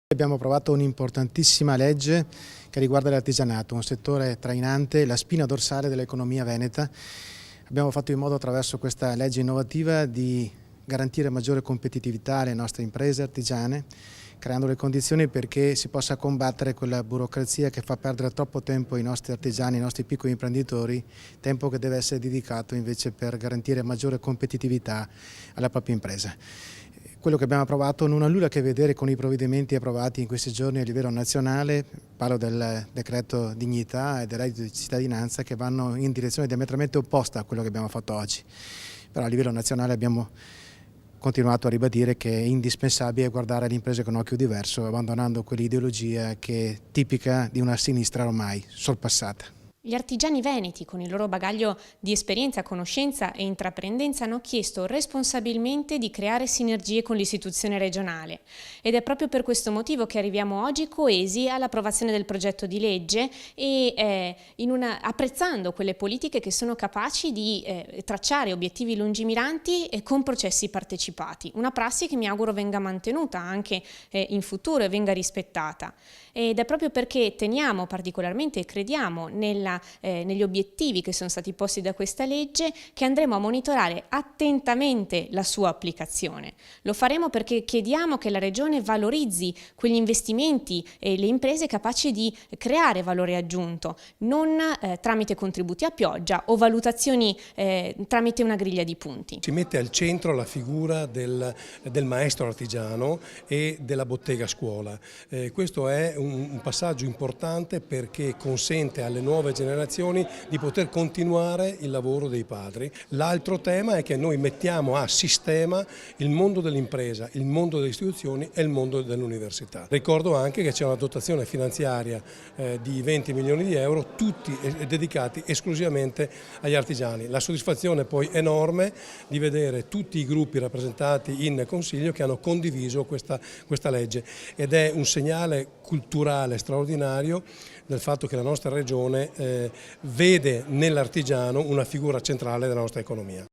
Abbiamo approvato un'importantissima legge che riguarda l'artigianato, un settore trainante, la spina dorsale dell'economia veneta. Abbiamo fatto in modo attraverso questa legge innovativa di garantire maggiore competitività alle nostre imprese artigiane, creando le condizioni perché si possa combattere quella burocrazia che fa perdere troppo tempo ai nostri artigiani, ai nostri piccoli imprenditori, tempo che deve essere dedicato invece per garantire maggiore competitività alla propria impresa. Quello che abbiamo approvato non ha nulla a che vedere con i provvedimenti approvati in questi giorni a livello nazionale, parlo del decreto dignità e del reddito di cittadinanza, che vanno in direzione diametralmente opposta a quello che abbiamo fatto oggi. Però a livello nazionale abbiamo continuato a ribadire che è indispensabile guardare le imprese con occhio diverso, abbandonando quell'ideologia che è tipica di una sinistra ormai sorpassata. Gli artigiani veneti, con il loro bagaglio di esperienza, conoscenza e intraprendenza, hanno chiesto responsabilmente di creare sinergie con l'istituzione regionale ed è proprio per questo motivo che arriviamo oggi coesi all'approvazione del progetto di legge e apprezzando quelle politiche che sono capaci di tracciare obiettivi lungimiranti con processi partecipati, una prassi che mi auguro venga mantenuta anche in futuro e venga rispettata. Ed è proprio perché teniamo particolarmente e crediamo negli obiettivi che sono stati posti da questa legge che andremo a monitorare attentamente la sua applicazione. Lo faremo perché chiediamo che la Regione valorizzi quegli investimenti e le imprese capaci di creare valore aggiunto, non tramite contributi a pioggia o valutazioni tramite una griglia di punti. Si mette al centro la figura del maestro artigiano e della bottega scuola. Questo è un passaggio importante perché consente alle nuove generazioni di poter continuare il lavoro dei padri. L'altro tema è che noi mettiamo a sistema il mondo dell'impresa, il mondo delle istituzioni e il mondo dell'università. Ricordo anche che c'è una dotazione finanziaria di 20 milioni di euro, tutti dedicati esclusivamente agli artigiani. La soddisfazione poi enorme di vedere tutti i gruppi rappresentati in Consiglio che hanno condiviso questa legge ed è un segnale culturale straordinario del fatto che la nostra Regione vede nell'artigiano una figura centrale della nostra economia.